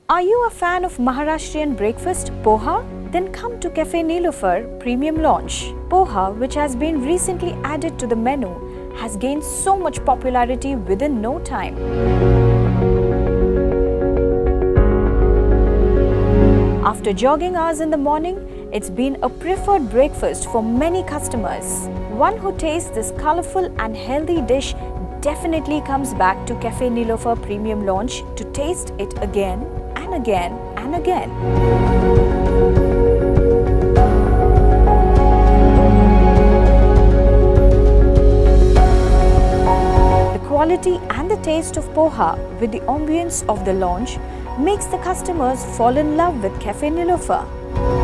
Are you a fan of Maharashtrian breakfast, Poha? Then come to Cafe Niloufer Premium Launch. Poha, which has been recently added to the menu, has gained so much popularity within no time. After jogging hours in the morning, it's been a preferred breakfast for many customers. One who tastes this colorful and healthy dish definitely comes back to Cafe Niloufer Premium Launch to taste it again and again and again. The quality and the taste of Poha with the ambience of the lounge makes the customers fall in love with Cafe Niloufer.